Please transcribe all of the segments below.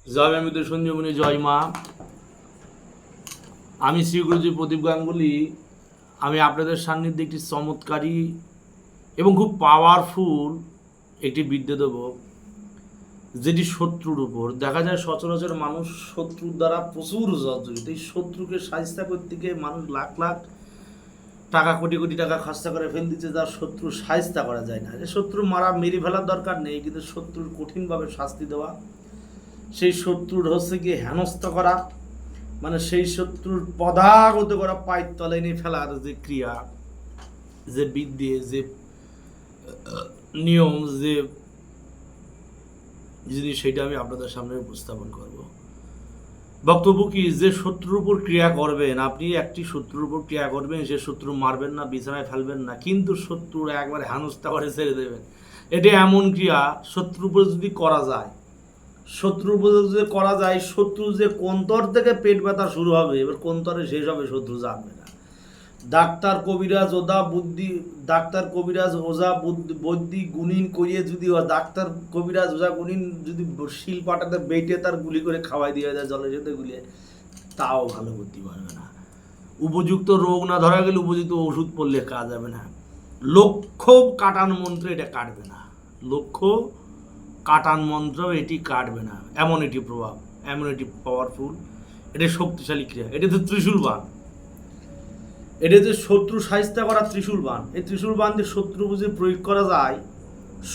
জয় আমি সঞ্জীবনী, জয় মা। আমি শ্রী গুরুজি প্রদীপ গাঙ্গুলি। আমি আপনাদের সান্নিধ্যে একটি চমৎকারী এবং খুব পাওয়ারফুল একটি বিদ্যা দেব, যেটি শত্রুর উপর। দেখা যায় সচরাচর মানুষ শত্রুর দ্বারা প্রচুর জর্জরিত। এই শত্রুকে সাহায্য করতে গিয়ে মানুষ লাখ লাখ টাকা, কোটি কোটি টাকা খরচা করে ফেল দিচ্ছে, যার শত্রু সাহায্য করা যায় না। যে শত্রু মেরে ফেলার দরকার নেই, কিন্তু শত্রুর কঠিনভাবে শাস্তি দেওয়া, সেই শত্রুর হচ্ছে গিয়ে হেনস্থা করা, মানে সেই শত্রুর পদাগত করা, পায়ের তলে নিয়ে ফেলার যে ক্রিয়া, যে বিদ্যে, যে নিয়ম, যে জিনিস, সেটা আমি আপনাদের সামনে উপস্থাপন করব। বক্তব্য কি, যে শত্রুর উপর ক্রিয়া করবেন, আপনি একটি শত্রুর উপর ক্রিয়া করবেন, সে শত্রু মারবেন না, বিছানায় ফেলবেন না, কিন্তু শত্রুর একবার হেনস্থা করে ছেড়ে দেবেন। এটা এমন ক্রিয়া, শত্রুর উপর যদি করা যায়, শত্রুর উপর যদি করা যায়, শত্রু যে কোন্তর থেকে পেট ব্যথা শুরু হবে, এবার কোন্তরে শেষ হবে শত্রু জানবে না। ডাক্তার কবিরাজ ওদা বুদ্ধি, ডাক্তার কবিরাজ ওজা বৈদ্যি গুণিন করিয়ে যদি ডাক্তার কবিরাজ ওজা গুণিন যদি শিল পাটাতে বেটে তার গুলি করে খাওয়াই দিয়ে যায় জলের সাথে গুলিয়ে, তাও ভালো করতে পারবে না। উপযুক্ত রোগ না ধরা গেলে উপযুক্ত ওষুধ পড়লে কাজ হবে না। লক্ষ্য কাটান মন্ত্র এটা কাটবে না, লক্ষ্য কাটান মন্ত্র এটি কাটবে না। এমন এটি প্রভাব, এমন এটি পাওয়ারফুল, এটা শক্তিশালী ক্রিয়া। এটা তো ত্রিশূল বান, এটা যে শত্রু সাহিত্য করা ত্রিশূল বান। এই ত্রিশূল বান দিয়ে শত্রু বুঝে প্রয়োগ করা যায়,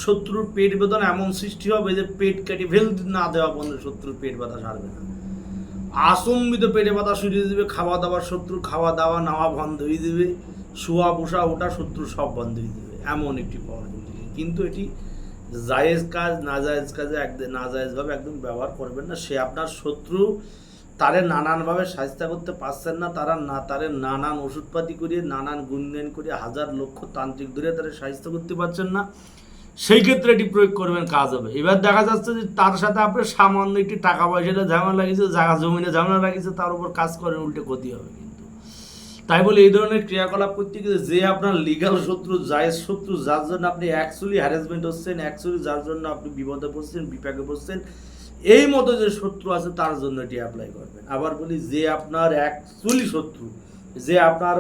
শত্রুর পেট বেদনা এমন সৃষ্টি হবে যে পেট কেটে ফেল না দেওয়া পর্যন্ত শত্রুর পেট ব্যথা সারবে না। আসম্বিত পেটে ব্যথা শুরিয়ে দেবে, খাওয়া দাওয়া, শত্রুর খাওয়া দাওয়া নেওয়া বন্ধ হয়ে দেবে, শোয়া বসা ওটা শত্রু সব বন্ধ হয়ে দেবে। এমন একটি পাওয়ারফুল, কিন্তু এটি জায়েজ কাজ, নাজায়েজ কাজে একদম নাজায়েজভাবে একদম ব্যবহার করবেন না। সে আপনার শত্রু, তারে নানানভাবে সাহায্য করতে পারছেন না, তারে নানান ওষুধপাতি করিয়ে, নানান গুণগান করিয়ে, হাজার লক্ষ তান্ত্রিক ধরে তারা সাহায্য করতে পারছেন না, সেই ক্ষেত্রে এটি প্রয়োগ করবেন, কাজ হবে। এবার দেখা যাচ্ছে যে তার সাথে আপনার সামান্য একটি টাকা পয়সাটা ঝামেলা লাগিয়েছে, জায়গা জমিনে ঝামেলা লাগিয়েছে, তার উপর কাজ করেন, উল্টে ক্ষতি হবে। কিন্তু তাই বলে এই ধরনের ক্রিয়াকলাপ করতে গিয়ে যে আপনার লিগাল শত্রু, জায়েজ শত্রু, যার জন্য আপনি অ্যাকচুয়ালি হ্যারাসমেন্ট হচ্ছেন, অ্যাকচুয়ালি যার জন্য আপনি বিপদে পড়ছেন, বিপাকে পড়ছেন, এই মতো যে শত্রু আছে তার জন্য এটি অ্যাপ্লাই করবেন। আবার বলি, যে আপনার অ্যাকচুয়ালি শত্রু, যে আপনার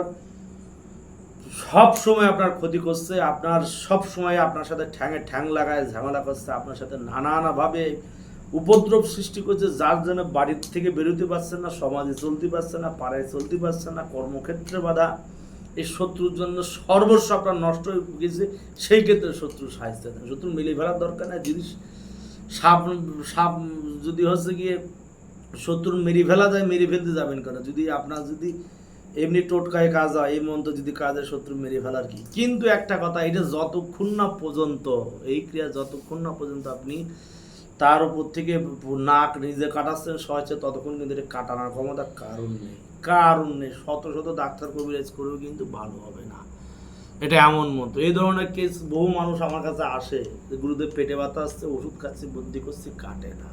সব সময় আপনার ক্ষতি করছে, আপনার সব সময় আপনার সাথে ঠ্যাঙে ঠ্যাং লাগায় ঝামেলা করছে, আপনার সাথে নানানভাবে উপদ্রব সৃষ্টি করছে, যার জন্য বাড়ির থেকে বেরোতে পারছেন না, সমাজে চলতে পারছে না, পাড়ায় চলতে পারছে না, কর্মক্ষেত্রে বাধা, এই শত্রুর জন্য সর্বস্ব আপনার নষ্ট হয়ে গেছে, সেই ক্ষেত্রে শত্রু সাহায্য দেন। শত্রু মিলে ফেলার দরকার নেই। যদি সাপ সাপ যদি হচ্ছে গিয়ে শত্রু মেরে ফেলা যায়, মেরে ফেলতে যাবেন কেন? যদি আপনার যদি এমনি টোটকায় কাজ হয়, এই মন্ত্র যদি কাজে, শত্রু মেরে ফেলার কি। কিন্তু একটা কথা, এটা যতক্ষণ না পর্যন্ত, এই ক্রিয়া যতক্ষণ না পর্যন্ত আপনি তার উপর থেকে নাক নিজে কাটাচ্ছেন সহজে, ততক্ষণ কিন্তু এটা কাটানোর ক্ষমতা কারণ নেই, কারণ নেই। শত শত ডাক্তার কবিরাজ করেও কিন্তু ভালো হবে না। এটা এমন মতো, এই ধরনের কেস বহু মানুষ আমার কাছে আসে, যে গুরুদেব পেটে ব্যথা আসছে, ওষুধ খাচ্ছি, বুদ্ধি করছি, কাটে না।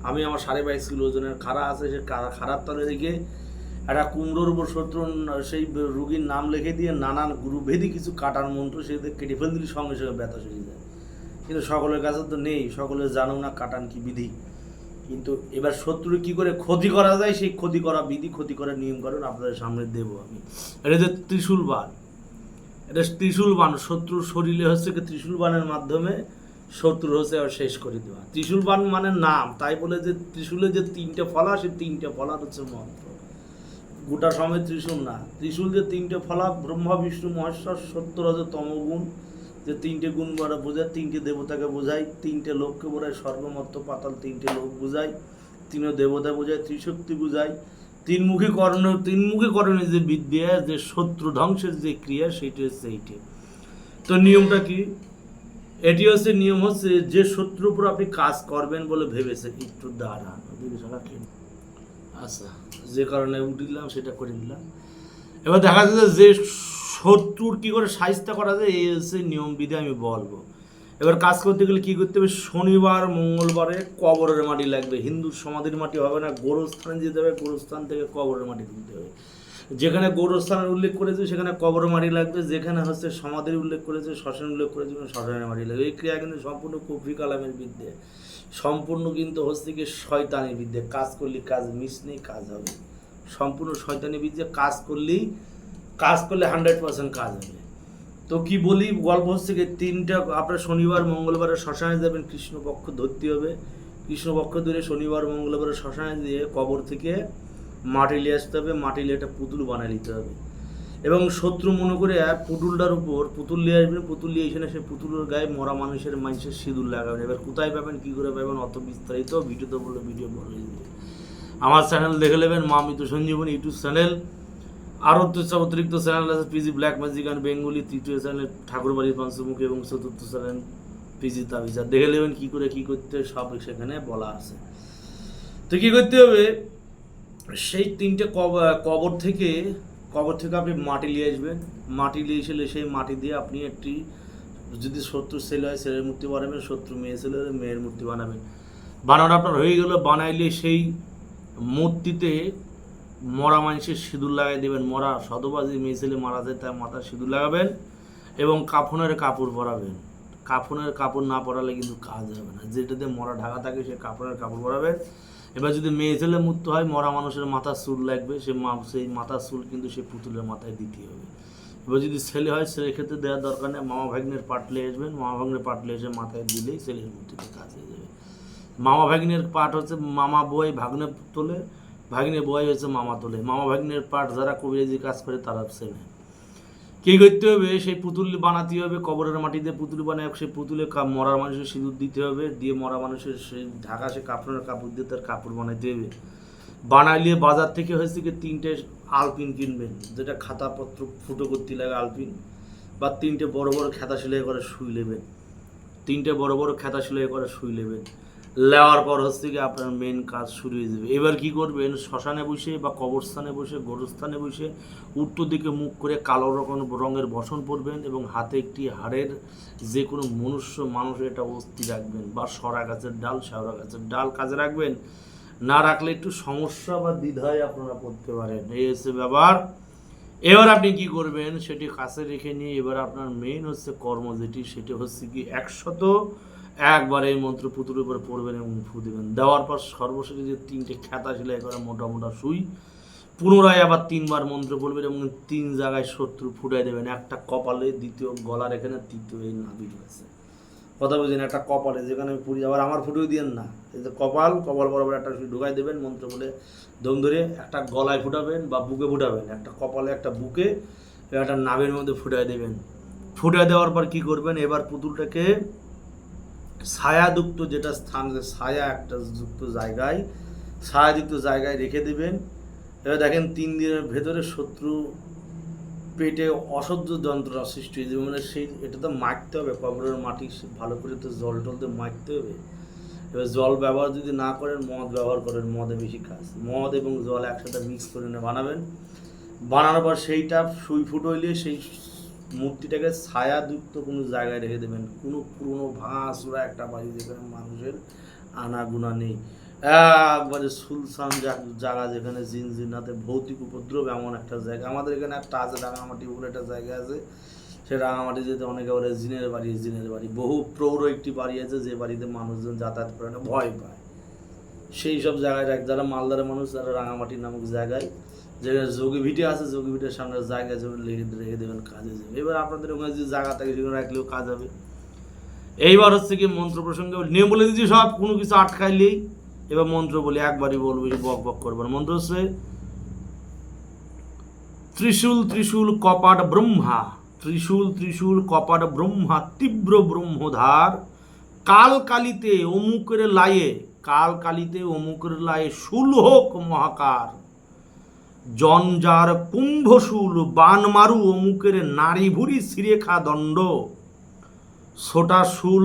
আমি আমার 22.5 কিলো ওজনের খাড়া আছে, সে খাড়ার তলে রেখে একটা কুমড়োর উপর শত্রু, সেই রুগীর নাম লিখে দিয়ে নানান গুরুভেদি কিছু কাটার মন্ত্র সে কেটে ফেল দিলে সঙ্গে সঙ্গে ব্যথা সেরে যায়। কিন্তু সকলের কাছে তো নেই, সকলে জানো না কাটান কি বিধি। কিন্তু এবার শত্রু কি করে ক্ষতি করা যায়, সেই ক্ষতি করা বিধি, ক্ষতি করার নিয়ম কারণ আপনাদের সামনে দেবো আমি। এটা যে ত্রিশূল বান, এটা ত্রিশূল বান, শত্রুর শরীরে হচ্ছে কি ত্রিশূল বানের মাধ্যমে শত্রু হচ্ছে আর শেষ করে দেওয়া। ত্রিশূল বান মানে নাম, তাই বলে যে ত্রিশূলের যে 3টে ফলা, সেই 3টে ফলার হচ্ছে মন্ত্র। গোটা সময় ত্রিশূল না, ত্রিশূল যে 3টে ফলা, ব্রহ্মা বিষ্ণু মহেশ্বর 70 তমগুণ, যে 3টে গুণ বোঝায়, 3টে দেবতাকে বোঝায়, 3টে লোককে বোঝায়, স্বর্গমর্ত পাতাল 3টে লোক বোঝায়, 3 দেবতা বোঝায়, ত্রিশক্তি বোঝায়, তিনমুখী করণে যে বিদ্যা, যে শত্রু ধ্বংসের যে ক্রিয়া, সেটি হচ্ছে এইটি। তো নিয়মটা কি? এটি হচ্ছে নিয়ম হচ্ছে, যে শত্রুর উপর আপনি কাজ করবেন বলে ভেবেছেন, একটু দাঁড়ান, আচ্ছা, যে কারণে উঠিলাম সেটা করে দিলাম। এবার দেখা যাচ্ছে যে শত্রুর কি করে সাহায্য করা যায়, এই হচ্ছে নিয়ম বিধি আমি বলবো। এবার কাজ করতে গেলে কি করতে হবে? শনিবার মঙ্গলবারে কবরের মাটি লাগবে, হিন্দুর সমাধির মাটি হবে না, গোরস্থানে যেতে হবে, গোরস্থান থেকে কবরের মাটি তুলতে হবে। যেখানে গোরস্থানের উল্লেখ করেছে সেখানে কবরের মাটি লাগবে, যেখানে হচ্ছে সমাধির উল্লেখ করেছে, শ্মশান উল্লেখ করেছে, শ্মশানের মাটি লাগবে। এই ক্রিয়া কিন্তু সম্পূর্ণ কুফরি কালামের বিদ্যে। সম্পূর্ণ কিন্তু হচ্ছে কি শয়তানি বিদ্যে, কাজ করলে কাজ মিস নেই, কাজ হবে সম্পূর্ণ শয়তানি বিদ্যে, কাজ করলে 100% কাজ হবে। তো কি বলি, গল্প হচ্ছে কি তিনটা, আপনার শনিবার মঙ্গলবারে শ্মশানে যাবেন, কৃষ্ণপক্ষ ধরতে হবে, কৃষ্ণপক্ষ ধরে শনিবার মঙ্গলবারে শ্মশানে দিয়ে কবর থেকে মাটি নিয়ে আসতে হবে, মাটি নিয়ে একটা পুতুল বানিয়ে নিতে হবে, এবং শত্রু মনে করে পুতুলটার উপর পুতুল নিয়ে আসবেন, পুতুল নিয়ে এসে সেই পুতুলের গায়ে মরা মানুষের সিঁদুর লাগাবেন। এবার কোথায় পাবেন, কী করে পাবেন, অত বিস্তারিত ভিডিওতে বলে ভিডিও বলে দিবে। আমার চ্যানেল দেখে নেবেন, মা মৃত সঞ্জীবনী ইউটিউব চ্যানেল। আরও অতিরিক্ত চ্যানেল আছে, PG black magic and Bengali, তৃতীয় চ্যানেল ঠাকুরবাড়ির পঞ্চমুখী, এবং চতুর্থ চ্যানেল পিজি তাবিজা। দেখে নেবেন কী করে কী করতে, সব সেখানে বলা আছে। তো কী করতে হবে, সেই তিনটে কবর থেকে আপনি মাটি নিয়ে আসবেন, মাটি নিয়ে এসে সেই মাটি দিয়ে আপনি একটি, যদি শত্রু ছেলে হয় ছেলের মূর্তি বানাবেন, শত্রু মেয়ে ছেলে হলে মেয়ের মূর্তি বানাবেন। বানানো আপনার হয়ে গেল, বানাইলে সেই মূর্তিতে মরা মানুষের সিঁদুর লাগাই দেবেন, মরা সধবা যে মেয়ে ছেলে মারা যায় তার মাথায় সিঁদুর লাগাবেন, এবং কাফনের কাপড় পরাবেন। কাফনের কাপড় না পরালে কিন্তু কাজ হবে না, যেটাতে মরা ঢাকা থাকে সেই কাফনের কাপড় পরাবেন। এবার যদি মেয়ে ছেলে মৃত্যু হয়, মরা মানুষের মাথার চুল লাগবে, সেই মাথার চুল কিন্তু সেই পুতুলের মাথায় দিতে হবে। এবার যদি ছেলে হয়, ছেলের ক্ষেত্রে দেওয়ার দরকার নেই, মামা ভাগ্নের পাটলে আসবেন, মামা ভাগ্নের পাটলে এসে মাথায় দিলেই ছেলের মূর্তিতে কাজ হয়ে যাবে। মামা ভাগ্নের পাট হচ্ছে মামা বই ভাগ্নে তোলে, ভাগ্নে বই হচ্ছে মামা তোলে। মামা ভাগ্নের পাট যারা কবিরাজি কাজ করে তারা ছেলে। কী করতে হবে, সেই পুতুল বানাতে হবে, কবরের মাটিতে পুতুল বানায় সেই পুতুলে মরা মানুষের সিঁদুর দিতে হবে, দিয়ে মরা মানুষের সেই ঢাকা সে কাপড়ের কাপড় দিয়ে তার কাপড় বানাইতে হবে। বানাইলে বাজার থেকে হয়েছে কি 3টে আলপিন কিনবেন, যেটা খাতাপত্র ফুটো করতে লাগে আলপিন, বা 3টে বড় বড় খেতা সেলাই করে শুই নেবেন, 3টে বড় বড় খেতা সেলাই করে শুই নেবেন। নেওয়ার পর হচ্ছে কি আপনার মেন কাজ শুরু হয়ে যাবে। এবার কি করবেন, শ্মশানে বসে বা কবরস্থানে বসে, গোরস্থানে বসে উত্তর দিকে মুখ করে কালো রঙের বসন পরবেন, এবং হাতে একটি হাড়ের যে কোনো মানুষের একটা অস্থি রাখবেন, বা সরা গাছের ডাল, শেওড়া গাছের ডাল কাজে রাখবেন। না রাখলে একটু সমস্যা বা দ্বিধায় আপনারা পড়তে পারেন, এই হচ্ছে ব্যাপার। এবার আপনি কি করবেন, সেটি কাছে রেখে নিয়ে এবার আপনার মেইন হচ্ছে কর্ম যেটি, সেটি হচ্ছে কি 101বার এই মন্ত্র পুতুলের উপরে পড়বেন এবং ফু দেবেন। দেওয়ার পর সর্বশেষে যে 3টে খেতা সেলাই করা মোটা মোটা সুই, পুনরায় আবার 3বার মন্ত্র বলবেন, এবং 3 জায়গায় শত্রু ফুটাই দেবেন, একটা কপালে, দ্বিতীয় গলার এখানে, তৃতীয় এই নাভির কাছে। কথা বুঝেন, একটা কপালে যেখানে আমি পুড়ি, আবার আমার ফুটেও দিয়েন না, এই যে কপাল বরাবর একটা সুই ঢুকাই দেবেন, মন্ত্র বলে দম ধরে একটা গলায় ফুটাবেন বা বুকে ফুটাবেন, একটা কপালে একটা বুকে, একটা নাভের মধ্যে ফুটাই দেবেন। ফুটাই দেওয়ার পর কি করবেন, এবার পুতুলটাকে ছায়াযুক্ত যেটা স্থান, ছায়া একটা যুক্ত জায়গায়, ছায়াযুক্ত জায়গায় রেখে দেবেন। এবার দেখেন 3 দিনের ভেতরে শত্রু পেটে অসহ্য যন্ত্রণা সৃষ্টি হয়ে যাবে, মানে সেই এটা তো মাখতে হবে, কবরের মাটি ভালো করে তো জল টল দিয়ে মাখতে হবে। এবার জল ব্যবহার যদি না করেন, মদ ব্যবহার করেন, মদে বেশি কাজ, মদ এবং জল একসাথে মিক্স করে নিয়ে বানাবেন। বানানোর পর সেইটা সুই ফুট হইলে সেই মূর্তিটাকে ছায়াযুক্ত কোনো জায়গায় রেখে দেবেন, কোনো পুরনো ভাঙাচোরা একটা বাড়ি যেখানে মানুষের আনাগুনা নেই, একবারে সুলসান জায়গা, যেখানে জিনজিনাতে ভৌতিক উপদ্রব এমন একটা জায়গা। আমাদের এখানে একটা আছে রাঙামাটি বলে একটা জায়গা আছে, সে রাঙামাটি যেতে অনেকে বলে জিনের বাড়ি, বহু প্রৌঢ় একটি বাড়ি আছে যে বাড়িতে মানুষজন যাতায়াত করে না, ভয় পায়। সেই সব জায়গায় যারা মালদারের মানুষ, তারা রাঙামাটি নামক জায়গায়, যেখানে যোগীভিটে আছে, যোগীভিটের সামনে জায়গায় যেমন রেখে দেবেন, কাজে যাবে। এবার আপনাদের ওখানে যে জায়গা থাকে সেখানে রাখলেও কাজ হবে। এইবার হচ্ছে কি মন্ত্র প্রসঙ্গে নিয়ম বলে দিচ্ছি, সব কোনো কিছু আটকাইলেই এবার মন্ত্র বলি, একবারই বলবো, বক বক করবেন। মন্ত্র হচ্ছে ত্রিশূল কপাট ব্রহ্মা, ত্রিশূল কপাট ব্রহ্মা, তীব্র ব্রহ্মধার, কালকালিতে অমুকের লায়ে শূল হোক মহাকার, জঞ্জার কুম্ভশূল বান মারু অমুকের নারী ভুরি শিরেখা দণ্ড, ছোটাশূল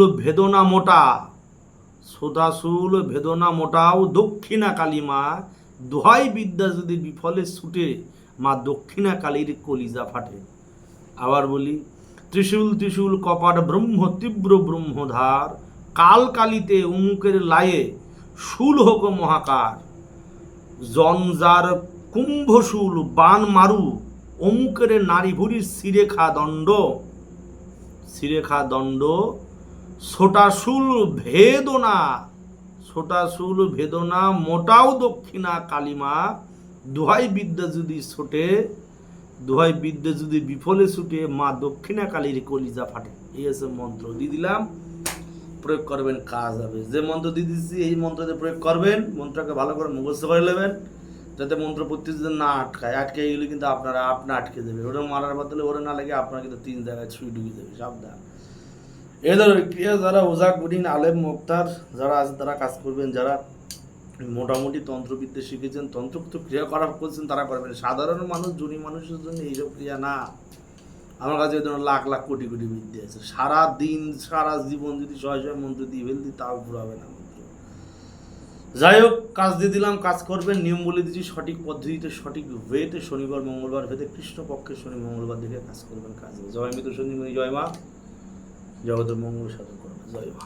ভেদনা মোটাও দক্ষিণা কালীমা, দোহাই বিদ্যা যদি বিফলে ছুটে, মা দক্ষিণা কালীর কলিজা ফাটে। আবার বলি, ত্রিশূল কপাট ব্রহ্ম, তীব্র ব্রহ্মধার, কালকালিতে অমুকের লায়ে শূল হোক মহাকার, জঞ্জার কুম্ভশূল বান মারু অমুকের নারী ভুরির শিরেখা দণ্ড, ছোটাশূল ভেদনা ছোটাশুল ভেদনা মোটাও দক্ষিণা কালিমা, দোহাই বিদ্যা যদি ছোটে, দোহাই বিদ্যা যদি বিফলে ছুটে, মা দক্ষিণা কালীর কলিজা ফাটে। এই হচ্ছে মন্ত্র দিয়ে দিলাম, প্রয়োগ করবেন, কাজ হবে। যে মন্ত্র দিয়ে দিচ্ছি এই মন্ত্রতে প্রয়োগ করবেন, মন্ত্রকে ভালো করে মুখস্থ করে নেবেন, যাতে মন্ত্র প্রত্যেকদিন না আটকায়। আটকে গেলে কিন্তু আপনারা আটকে দেবে, ওটা মারার বদলে ওরা না লাগে আপনার কিন্তু 3 জায়গায় ছুঁই ঢুকে দেবে, সাবধান। এই ধরনের ক্রিয়া যারা ওজা কঠিন আলেম মোক্তার যারা আছে তারা কাজ করবেন, যারা মোটামুটি তন্ত্রবিদ্যা শিখেছেন, তন্ত্রোক্ত ক্রিয়া করা করছেন তারা করবেন। সাধারণ মানুষ, জনি মানুষের জন্য এইসব ক্রিয়া না। আমার কাছে এই ধরনের লাখ লাখ কোটি কোটি বিদ্যা আছে, সারা দিন সারা জীবন যদি 100 মন্ত্র দিয়ে ফেলতি তাও পুরো হবে না মন্ত্র। যাই হোক, কাজ দিয়ে দিলাম, কাজ করবেন। নিয়ম বলে দিচ্ছি, সঠিক পদ্ধতিতে সঠিক ওয়েতে শনিবার মঙ্গলবার ভেদে কৃষ্ণপক্ষের শনি মঙ্গলবার দেখে কাজ করবেন, কাজ হবে। জয় মিত্র শনি, জয় মা, জগতের মঙ্গল সাধন করবে। জয় মা।